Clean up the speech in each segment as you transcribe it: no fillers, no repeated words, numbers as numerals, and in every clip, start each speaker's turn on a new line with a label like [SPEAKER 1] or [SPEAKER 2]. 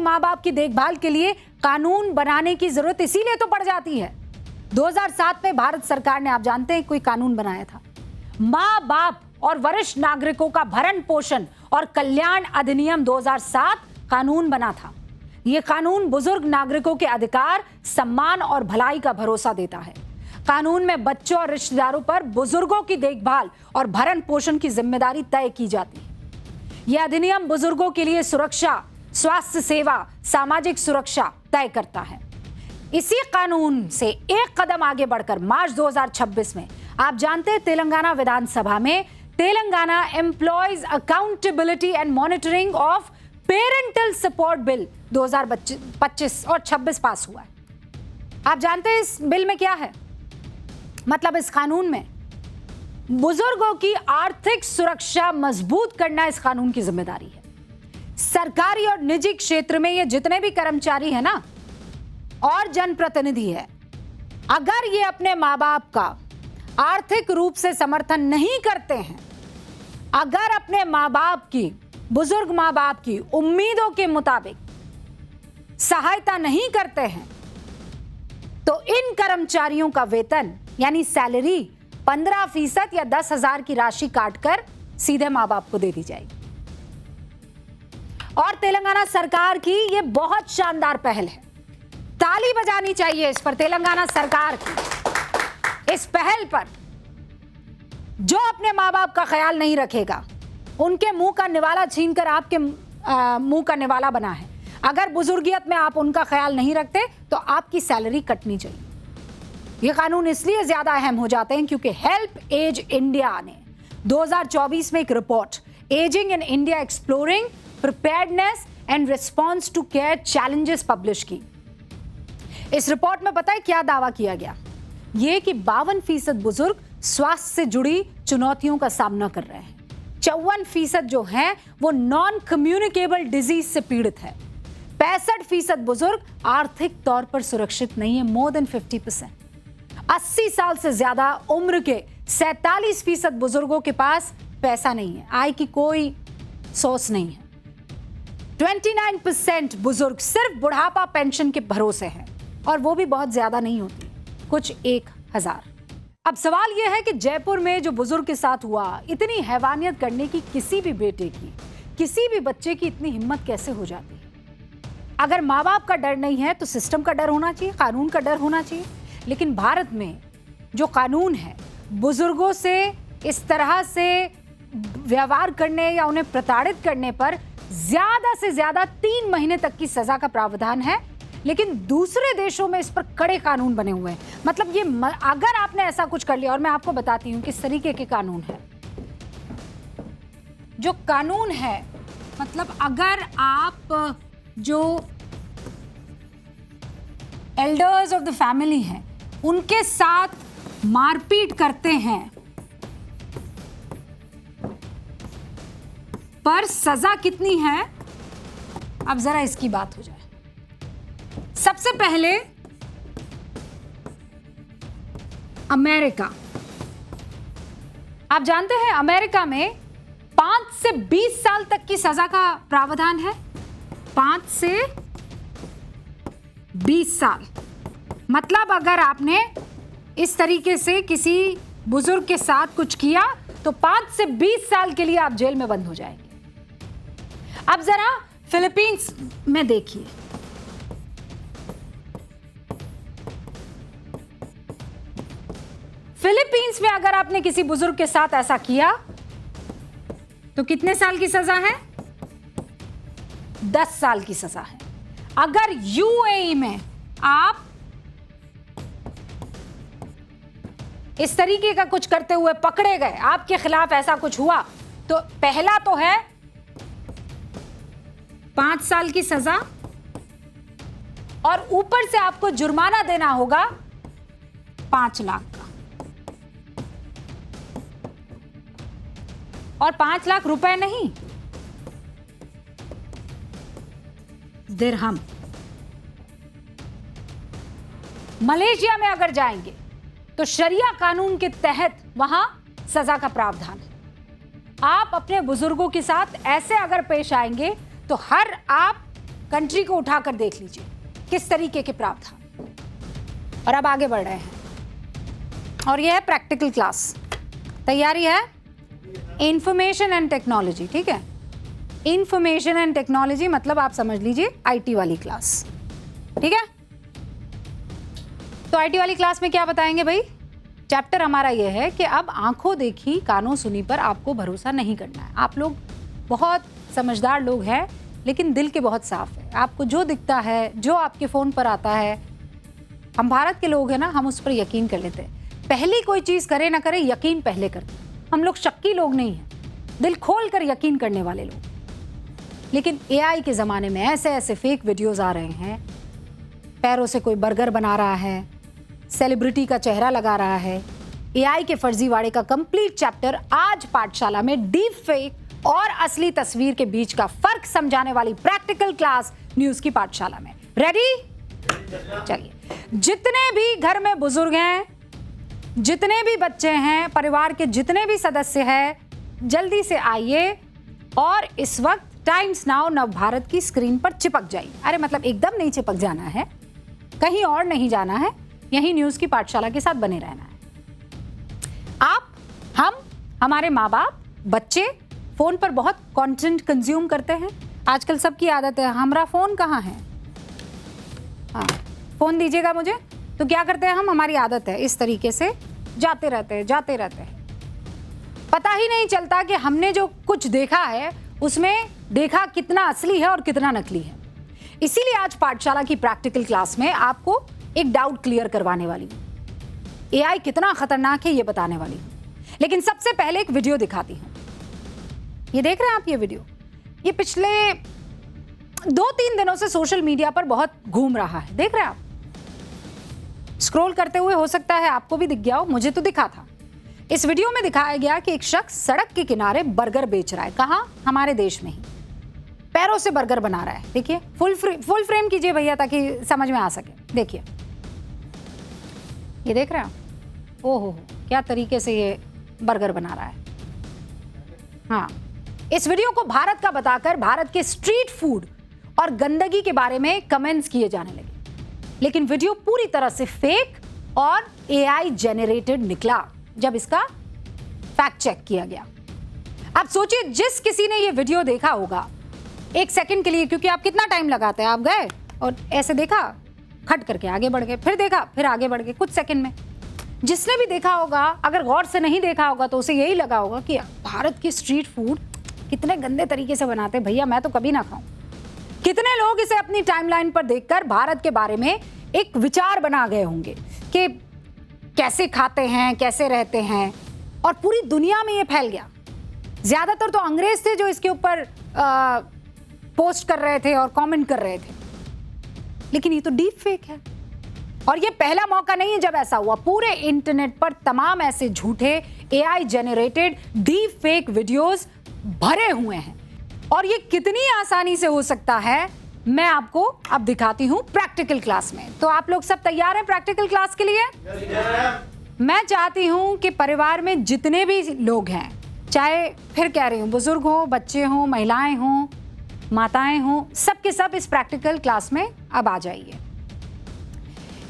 [SPEAKER 1] माँ बाप की देखभाल के लिए कानून बनाने की जरूरत इसीलिए तो पड़ जाती है। 2007 में भारत सरकार ने, आप जानते हैं, कोई कानून बनाया था, माँ बाप और वरिष्ठ नागरिकों का भरण पोषण और कल्याण अधिनियम 2007 कानून बना था। यह कानून बुजुर्ग नागरिकों के अधिकार, सम्मान और भलाई का भरोसा देता है। कानून में बच्चों और रिश्तेदारों पर बुजुर्गों की देखभाल और भरण पोषण की जिम्मेदारी तय की जाती है। यह अधिनियम बुजुर्गों के लिए सुरक्षा, स्वास्थ्य सेवा, सामाजिक सुरक्षा तय करता है। इसी कानून से एक कदम आगे बढ़कर मार्च 2026 में, आप जानते हैं, तेलंगाना विधानसभा में Telangana employees accountability and monitoring of parental support bill 2025 और 26 पास हुआ है। आप जानते हैं इस बिल में क्या है? मतलब इस कानून में बुजुर्गों की आर्थिक सुरक्षा मजबूत करना इस कानून की जिम्मेदारी है। सरकारी और निजी क्षेत्र में ये जितने भी कर्मचारी हैं ना, और जनप्रतिनिधि है, अगर ये अपने माँ बाप का आर्थिक रूप से समर्थन नहीं करते हैं, अगर अपने माँ बाप की, बुजुर्ग माँ बाप की उम्मीदों के मुताबिक सहायता नहीं करते हैं, तो इन कर्मचारियों का वेतन यानी सैलरी 15% या 10,000 की राशि काटकर सीधे माँ बाप को दे दी जाएगी। और तेलंगाना सरकार की यह बहुत शानदार पहल है, ताली बजानी चाहिए इस पर, तेलंगाना सरकार की इस पहल पर। जो अपने माँ बाप का ख्याल नहीं रखेगा, उनके मुंह का निवाला छीनकर आपके मुंह का निवाला बना है। अगर बुजुर्गियत में आप उनका ख्याल नहीं रखते तो आपकी सैलरी कटनी चाहिए। ये कानून इसलिए ज्यादा अहम हो जाते हैं क्योंकि हेल्प एज इंडिया ने 2024 में एक report, ageing in India exploring preparedness and response to care challenges, publish की। इस रिपोर्ट में पता है क्या दावा किया गया? ये कि 52% बुजुर्ग स्वास्थ्य से जुड़ी चुनौतियों का सामना कर रहे हैं। 54% जो हैं वो नॉन कम्युनिकेबल डिजीज से पीड़ित है। 65% बुजुर्ग आर्थिक तौर पर सुरक्षित नहीं है, मोर देन 50%। 80 साल से ज्यादा उम्र के 47% बुजुर्गों के पास पैसा नहीं है, आय की कोई सोर्स नहीं है। 29% बुजुर्ग सिर्फ बुढ़ापा पेंशन के भरोसे हैं, और वो भी बहुत ज्यादा नहीं होती, कुछ 1,000। अब सवाल यह है कि जयपुर में जो बुजुर्ग के साथ हुआ, इतनी हैवानियत करने की किसी भी बेटे की, किसी भी बच्चे की इतनी हिम्मत कैसे हो जाती है? अगर माँ बाप का डर नहीं है तो सिस्टम का डर होना चाहिए, कानून का डर होना चाहिए। लेकिन भारत में जो कानून है, बुजुर्गों से इस तरह से व्यवहार करने या उन्हें प्रताड़ित करने पर ज्यादा से ज्यादा 3 महीने तक की सजा का प्रावधान है। लेकिन दूसरे देशों में इस पर कड़े कानून बने हुए हैं। मतलब ये अगर आपने ऐसा कुछ कर लिया, और मैं आपको बताती हूं किस तरीके के कानून है। जो कानून है, मतलब अगर आप जो एल्डर्स ऑफ द फैमिली हैं उनके साथ मारपीट करते हैं पर सजा कितनी है, अब जरा इसकी बात हो जाए। सबसे पहले अमेरिका, आप जानते हैं अमेरिका में 5 से 20 साल तक की सजा का प्रावधान है। 5 से 20 साल, मतलब अगर आपने इस तरीके से किसी बुजुर्ग के साथ कुछ किया तो 5 से 20 साल के लिए आप जेल में बंद हो जाएंगे। अब जरा फिलीपींस में देखिए, फिलीपींस में अगर आपने किसी बुजुर्ग के साथ ऐसा किया तो कितने साल की सजा है? 10 साल की सजा है। अगर यूएई में आप इस तरीके का कुछ करते हुए पकड़े गए, आपके खिलाफ ऐसा कुछ हुआ, तो पहला तो है 5 साल की सजा, और ऊपर से आपको जुर्माना देना होगा 5 लाख का। और 5 लाख रुपए नहीं, दिरहम। मलेशिया में अगर जाएंगे तो शरिया कानून के तहत वहां सजा का प्रावधान है। आप अपने बुजुर्गों के साथ ऐसे अगर पेश आएंगे तो आप कंट्री को उठाकर देख लीजिए किस तरीके के प्रावधान। और अब आगे बढ़ रहे हैं और यह है प्रैक्टिकल क्लास। तैयारी है? इंफॉर्मेशन एंड टेक्नोलॉजी, ठीक है। इंफॉर्मेशन एंड टेक्नोलॉजी मतलब आप समझ लीजिए आईटी वाली क्लास, ठीक है। तो आईटी वाली क्लास में क्या बताएंगे भाई? चैप्टर हमारा यह है कि अब आंखों देखी कानों सुनी पर आपको भरोसा नहीं करना है। आप लोग बहुत समझदार लोग हैं, लेकिन दिल के बहुत साफ है। आपको जो दिखता है, जो आपके फ़ोन पर आता है, हम भारत के लोग हैं ना, हम उस पर यकीन कर लेते हैं। पहली कोई चीज़ करे ना करे, यकीन पहले करते हैं। हम लोग शक्की लोग नहीं हैं, दिल खोल कर यकीन करने वाले लोग। लेकिन एआई के ज़माने में ऐसे ऐसे फेक वीडियोज़ आ रहे हैं। पैरों से कोई बर्गर बना रहा है, सेलिब्रिटी का चेहरा लगा रहा है। एआई के फर्जीवाड़े का कंप्लीट चैप्टर आज पाठशाला में डीप फेक और असली तस्वीर के बीच का फर्क समझाने वाली प्रैक्टिकल क्लास न्यूज़ की पाठशाला में। रेडी? चलिए, जितने भी घर में बुजुर्ग हैं, जितने भी बच्चे हैं, परिवार के जितने भी सदस्य हैं, जल्दी से आइए और इस वक्त टाइम्स नाउ नवभारत की स्क्रीन पर चिपक जाइए। अरे मतलब एकदम नहीं चिपक जाना है, कहीं और नहीं जाना है, यही न्यूज़ की पाठशाला के साथ बने रहना है। आप, हम, हमारे माँ बाप, बच्चे फ़ोन पर बहुत कंटेंट कंज्यूम करते हैं। आजकल सबकी आदत है, हमारा फ़ोन कहाँ है, हाँ फ़ोन दीजिएगा मुझे। तो क्या करते हैं हम, हमारी आदत है इस तरीके से जाते रहते हैं। पता ही नहीं चलता कि हमने जो कुछ देखा है उसमें देखा कितना असली है और कितना नकली है। इसीलिए आज पाठशाला की प्रैक्टिकल क्लास में आपको एक डाउट क्लियर करवाने वाली हूँ। एआई कितना खतरनाक है ये बताने वाली हूँ। लेकिन सबसे पहले एक वीडियो दिखाती हूँ। ये देख रहे हैं आप, ये वीडियो ये पिछले 2-3 दिनों से सोशल मीडिया पर बहुत घूम रहा है। देख रहे हैं आप, स्क्रॉल करते हुए हो सकता है आपको भी दिख गया हो, मुझे तो दिखा था। इस वीडियो में दिखाया गया कि एक शख्स सड़क के किनारे बर्गर बेच रहा है। कहाँ? हमारे देश में ही। पैरों से बर्गर बना रहा है। देखिए, फुल फ्रेम कीजिए भैया ताकि समझ में आ सके। देखिए, ये देख रहे हैं आप? ओहो, क्या तरीके से ये बर्गर बना रहा है। हाँ, इस वीडियो को भारत का बताकर भारत के स्ट्रीट फूड और गंदगी के बारे में कमेंट्स किए जाने लगे। लेकिन वीडियो पूरी तरह से फेक और एआई जेनरेटेड निकला जब इसका फैक्ट चेक किया गया। अब सोचिए, जिस किसी ने ये वीडियो देखा होगा एक सेकंड के लिए, क्योंकि आप कितना टाइम लगाते हैं, आप गए और ऐसे देखा, खट करके आगे बढ़ गए, फिर देखा, फिर आगे बढ़ गए कुछ सेकंड में। जिसने भी देखा होगा, अगर गौर से नहीं देखा होगा तो उसे यही लगा होगा कि भारत की स्ट्रीट फूड कितने गंदे तरीके से बनाते हैं, भैया मैं तो कभी ना खाऊं। कितने लोग इसे अपनी टाइमलाइन पर देखकर भारत के बारे में एक विचार बना गए होंगे कि कैसे खाते हैं, कैसे रहते हैं, और पूरी दुनिया में ये फैल गया। ज्यादातर तो अंग्रेज थे जो इसके ऊपर पोस्ट कर रहे थे और कमेंट कर रहे थे, लेकिन ये तो डीप फेक है। और ये पहला मौका नहीं है जब ऐसा हुआ। पूरे इंटरनेट पर तमाम ऐसे झूठे AI generated deep fake videos भरे हुए हैं, और ये कितनी आसानी से हो सकता है मैं आपको अब दिखाती हूं प्रैक्टिकल क्लास में। तो आप लोग सब तैयार हैं प्रैक्टिकल क्लास के लिए? मैं चाहती हूं कि परिवार में जितने भी लोग हैं, चाहे फिर कह रही हूं बुजुर्ग हो, बच्चे हो, महिलाएं हो, माताएं हो, सब के सब इस प्रैक्टिकल क्लास में अब आ जाइए।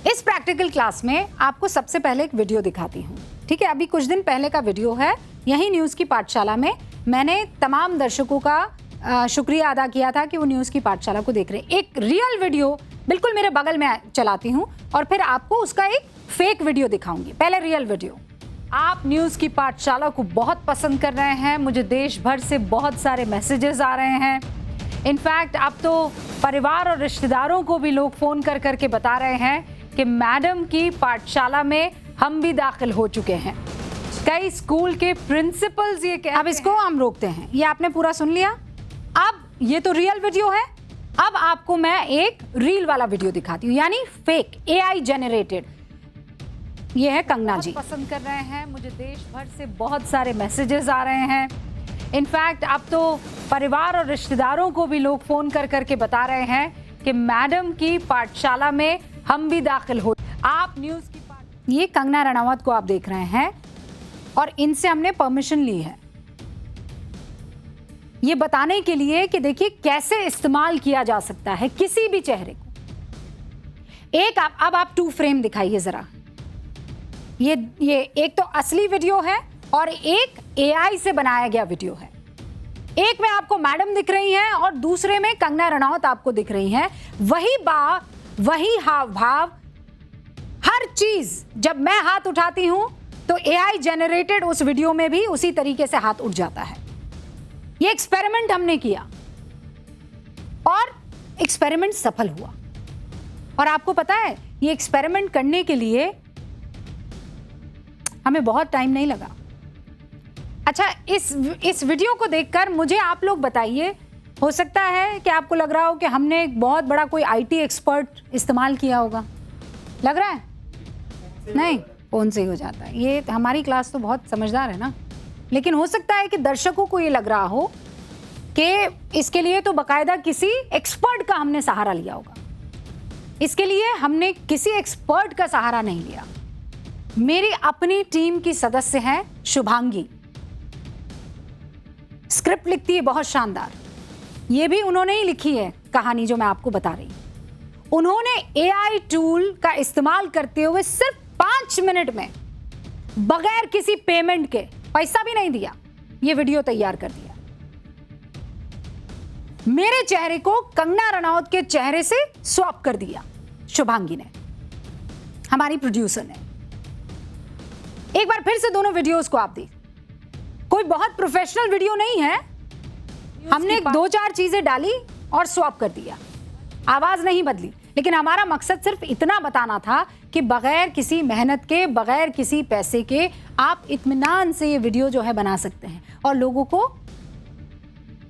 [SPEAKER 1] इस प्रैक्टिकल क्लास में आपको सबसे पहले एक वीडियो दिखाती हूँ, ठीक है। अभी कुछ दिन पहले का वीडियो है, यही न्यूज़ की पाठशाला में मैंने तमाम दर्शकों का शुक्रिया अदा किया था कि वो न्यूज़ की पाठशाला को देख रहे हैं। एक रियल वीडियो बिल्कुल मेरे बगल में चलाती हूँ और फिर आपको उसका एक फेक वीडियो दिखाऊंगी। पहले रियल वीडियो। आप न्यूज़ की पाठशाला को बहुत पसंद कर रहे हैं, मुझे देश भर से बहुत सारे मैसेजेस आ रहे हैं। इनफैक्ट अब तो परिवार और रिश्तेदारों को भी लोग फ़ोन कर करके बता रहे हैं कि मैडम की पाठशाला में हम भी दाखिल हो चुके हैं। कई स्कूल के प्रिंसिपल्स ये कहते हैं। अब इसको हम रोकते हैं। ये आपने पूरा सुन लिया। अब ये तो रियल वीडियो है, अब आपको मैं एक रील वाला वीडियो दिखाती हूँ, यानी फेक एआई जेनरेटेड। ये है कंगना जी। पसंद कर रहे हैं, मुझे देश भर से बहुत सारे मैसेजेस आ रहे हैं। इनफैक्ट अब तो परिवार और रिश्तेदारों को भी लोग फ़ोन कर करके बता रहे हैं कि मैडम की पाठशाला में हम भी दाखिल हो। आप न्यूज़ की ये कंगना रनावत को आप देख रहे हैं और इनसे हमने परमिशन ली है। ये बताने के लिए कि देखिए कैसे इस्तेमाल किया जा सकता है किसी भी चेहरे को। एक अब आप 2 फ्रेम दिखाइए जरा। ये एक तो असली वीडियो है और एक एआई से बनाया गया वीडियो है। एक में आपको मैडम दिख रही हैं और दूसरे में कंगना रनौत आपको दिख रही हैं। वही बात, वही हाव भाव, हर चीज। जब मैं हाथ उठाती हूं तो एआई जनरेटेड उस वीडियो में भी उसी तरीके से हाथ उठ जाता है। ये एक्सपेरिमेंट हमने किया और एक्सपेरिमेंट सफल हुआ। और आपको पता है ये एक्सपेरिमेंट करने के लिए हमें बहुत टाइम नहीं लगा। अच्छा, इस वीडियो को देखकर मुझे आप लोग बताइए, हो सकता है कि आपको लग रहा हो कि हमने एक बहुत बड़ा कोई आईटी एक्सपर्ट इस्तेमाल किया होगा। लग रहा है? नहीं, फोन से ही हो जाता है। ये हमारी क्लास तो बहुत समझदार है ना। लेकिन हो सकता है कि दर्शकों को ये लग रहा हो कि इसके लिए तो बाकायदा किसी एक्सपर्ट का हमने सहारा लिया होगा। इसके लिए हमने किसी एक्सपर्ट का सहारा नहीं लिया। मेरी अपनी टीम की सदस्य है शुभांगी, स्क्रिप्ट लिखती है बहुत शानदार। ये भी उन्होंने ही लिखी है कहानी जो मैं आपको बता रही हूं। उन्होंने एआई टूल का इस्तेमाल करते हुए सिर्फ 5 मिनट में बगैर किसी पेमेंट के, पैसा भी नहीं दिया, ये वीडियो तैयार कर दिया। मेरे चेहरे को कंगना रनौत के चेहरे से स्वैप कर दिया शुभांगी ने, हमारी प्रोड्यूसर ने। एक बार फिर से दोनों वीडियोस को आप देखिए। कोई बहुत प्रोफेशनल वीडियो नहीं है, हमने 2-4 चीजें डाली और स्वैप कर दिया, आवाज नहीं बदली। लेकिन हमारा मकसद सिर्फ इतना बताना था कि बगैर किसी मेहनत के, बगैर किसी पैसे के आप इत्मीनान से ये वीडियो जो है बना सकते हैं और लोगों को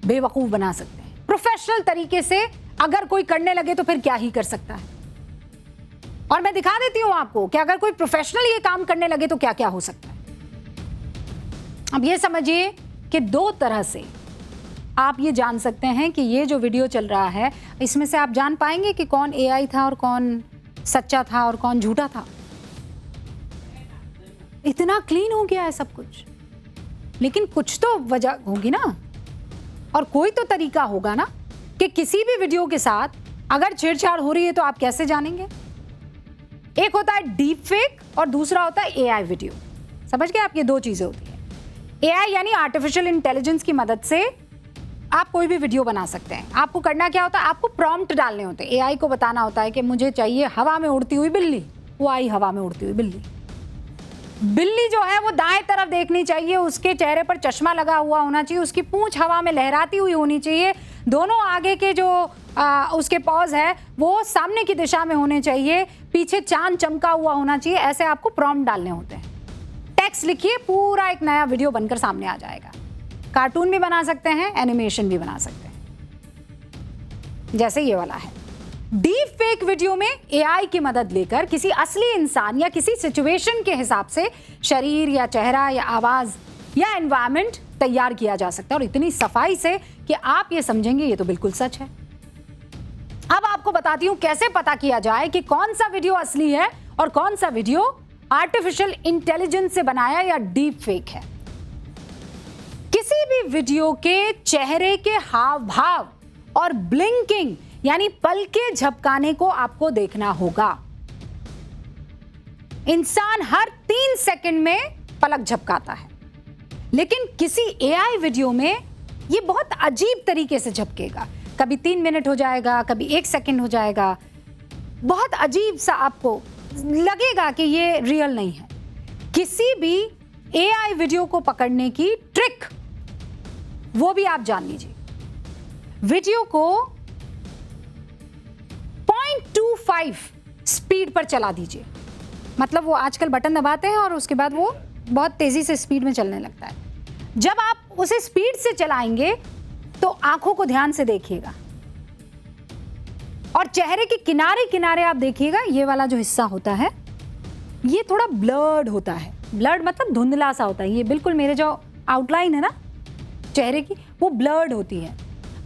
[SPEAKER 1] बेवकूफ बना सकते हैं। प्रोफेशनल तरीके से अगर कोई करने लगे तो फिर क्या ही कर सकता है। और मैं दिखा देती हूं आपको कि अगर कोई प्रोफेशनल ये काम करने लगे तो क्या क्या हो सकता है। अब ये समझिए कि 2 तरह से आप ये जान सकते हैं कि ये जो वीडियो चल रहा है इसमें से आप जान पाएंगे कि कौन एआई था और कौन सच्चा था और कौन झूठा था। इतना क्लीन हो गया है सब कुछ, लेकिन कुछ तो वजह होगी ना, और कोई तो तरीका होगा ना कि किसी भी वीडियो के साथ अगर छेड़छाड़ हो रही है तो आप कैसे जानेंगे। एक होता है डीप फेक और दूसरा होता है एआई वीडियो। समझ गए आप? ये 2 चीजें होती है। एआई यानी आर्टिफिशियल इंटेलिजेंस की मदद से आप कोई भी वीडियो बना सकते हैं। आपको करना क्या होता है, आपको प्रॉम्प्ट डालने होते हैं। एआई को बताना होता है कि मुझे चाहिए हवा में उड़ती हुई बिल्ली। वो आई हवा में उड़ती हुई बिल्ली। बिल्ली जो है वो दाएं तरफ देखनी चाहिए, उसके चेहरे पर चश्मा लगा हुआ होना चाहिए, उसकी पूंछ हवा में लहराती हुई होनी चाहिए, दोनों आगे के जो उसके पॉज है वो सामने की दिशा में होने चाहिए, पीछे चांद चमका हुआ होना चाहिए। ऐसे आपको प्रॉम्प्ट डालने होते हैं। टेक्स्ट लिखिए, पूरा एक नया वीडियो बनकर सामने आ जाएगा। कार्टून भी बना सकते हैं, एनिमेशन भी बना सकते हैं, जैसे ये वाला है। डीप फेक वीडियो में एआई की मदद लेकर किसी असली इंसान या किसी सिचुएशन के हिसाब से शरीर या चेहरा या आवाज या एनवायरनमेंट तैयार किया जा सकता है, और इतनी सफाई से कि आप ये समझेंगे ये तो बिल्कुल सच है। अब आपको बताती हूं कैसे पता किया जाए कि कौन सा वीडियो असली है और कौन सा वीडियो आर्टिफिशियल इंटेलिजेंस से बनाया या डीप फेक है। किसी भी वीडियो के चेहरे के हाव भाव और ब्लिंकिंग यानी पलके झपकाने को आपको देखना होगा। इंसान हर 3 सेकंड में पलक झपकाता है, लेकिन किसी एआई वीडियो में ये बहुत अजीब तरीके से झपकेगा। कभी 3 मिनट हो जाएगा, कभी 1 सेकंड हो जाएगा। बहुत अजीब सा आपको लगेगा कि ये रियल नहीं है। किसी भी एआई वीडियो को पकड़ने की ट्रिक वो भी आप जान लीजिए। वीडियो को 0.25 स्पीड पर चला दीजिए। मतलब वो आजकल बटन दबाते हैं और उसके बाद वो बहुत तेजी से स्पीड में चलने लगता है। जब आप उसे स्पीड से चलाएंगे तो आंखों को ध्यान से देखिएगा और चेहरे के किनारे किनारे आप देखिएगा, ये वाला जो हिस्सा होता है ये थोड़ा ब्लर्ड होता है। ब्लर्ड मतलब धुंधला सा होता है। ये बिल्कुल मेरे जो आउटलाइन है ना चेहरे की, वो ब्लर्ड होती है।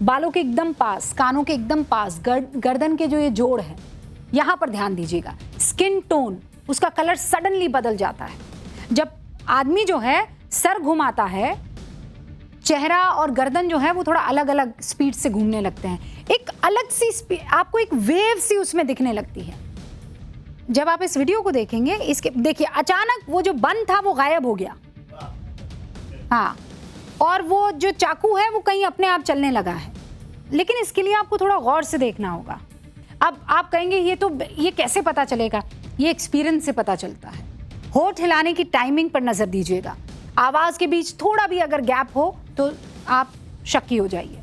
[SPEAKER 1] बालों के एकदम पास, कानों के एकदम पास, गर्दन के जो ये जोड़ है, यहां पर ध्यान दीजिएगा। स्किन टोन, उसका कलर सडनली बदल जाता है। जब आदमी जो है सर घुमाता है चेहरा और गर्दन जो है वो थोड़ा अलग अलग स्पीड से घूमने लगते हैं, एक अलग सी स्पीड, आपको एक वेव सी उसमें दिखने लगती है। जब आप इस वीडियो को देखेंगे, इसके देखिए अचानक वो जो बंद था वो गायब हो गया, हाँ, और वो जो चाकू है वो कहीं अपने आप चलने लगा है। लेकिन इसके लिए आपको थोड़ा गौर से देखना होगा। अब आप कहेंगे ये कैसे पता चलेगा? ये एक्सपीरियंस से पता चलता है। होठ हिलाने की टाइमिंग पर नजर दीजिएगा, आवाज के बीच थोड़ा भी अगर गैप हो तो आप शक्की हो जाइए।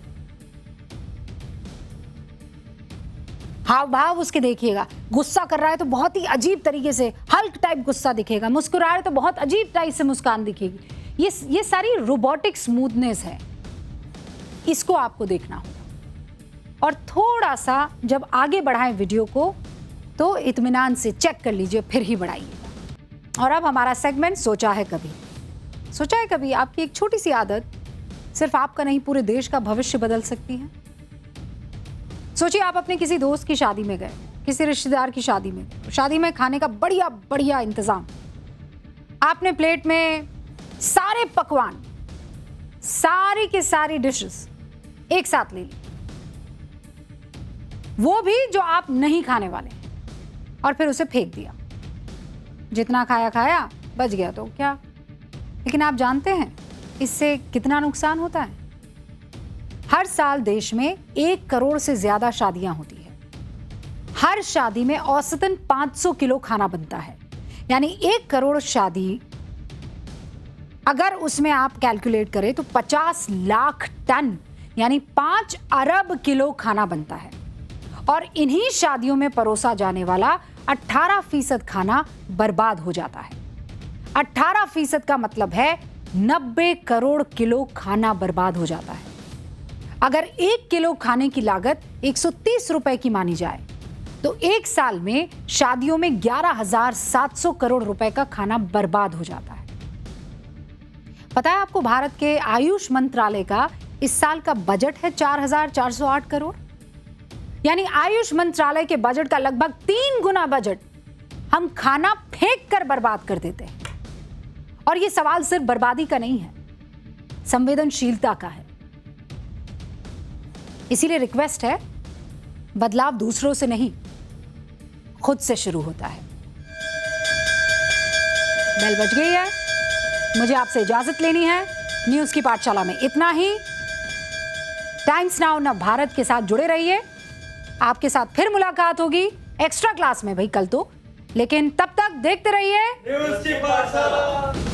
[SPEAKER 1] हाव भाव उसके देखिएगा, गुस्सा कर रहा है तो बहुत ही अजीब तरीके से हल्क टाइप गुस्सा दिखेगा, मुस्कुरा रहा है तो बहुत अजीब टाइप से मुस्कान दिखेगी। ये सारी रोबोटिक स्मूथनेस है, इसको आपको देखना होगा। और थोड़ा सा जब आगे बढ़ाएं वीडियो को तो इत्मीनान से चेक कर लीजिए, फिर ही बढ़ाइएगा। और अब हमारा सेगमेंट सोचा है कभी। सोचा है कभी आपकी एक छोटी सी आदत सिर्फ आपका नहीं पूरे देश का भविष्य बदल सकती है। सोचिए आप अपने किसी दोस्त की शादी में गए, किसी रिश्तेदार की शादी में गए, शादी में खाने का बढ़िया बढ़िया इंतजाम, आपने प्लेट में सारे पकवान, सारी के सारी डिशेस एक साथ ले ली, वो भी जो आप नहीं खाने वाले, और फिर उसे फेंक दिया। जितना खाया खाया, बच गया तो क्या। लेकिन आप जानते हैं इससे कितना नुकसान होता है? हर साल देश में 1 करोड़ से ज्यादा शादियां होती है। हर शादी में औसतन 500 किलो खाना बनता है। यानी 1 करोड़ शादी, अगर उसमें आप कैलकुलेट करें तो 50 लाख टन यानी 5 अरब किलो खाना बनता है। और इन्हीं शादियों में परोसा जाने वाला 18% खाना बर्बाद हो जाता है। 18% का मतलब है 90 करोड़ किलो खाना बर्बाद हो जाता है। अगर 1 किलो खाने की लागत 130 रुपए की मानी जाए तो 1 साल में शादियों में 11,700 करोड़ रुपए का खाना बर्बाद हो जाता है। पता है आपको भारत के आयुष मंत्रालय का इस साल का बजट है 4,408 करोड़। यानी आयुष मंत्रालय के बजट का लगभग 3 गुना बजट हम खाना फेंक कर बर्बाद कर देते हैं। और यह सवाल सिर्फ बर्बादी का नहीं है, संवेदनशीलता का है। इसीलिए रिक्वेस्ट है, बदलाव दूसरों से नहीं, खुद से शुरू होता है। बेल बज गई है, मुझे आपसे इजाजत लेनी है। न्यूज की पाठशाला में इतना ही। टाइम्स नाउ न भारत के साथ जुड़े रहिए। आपके साथ फिर मुलाकात होगी एक्स्ट्रा क्लास में भाई कल तो, लेकिन तब तक देखते रहिए न्यूज की पाठशाला।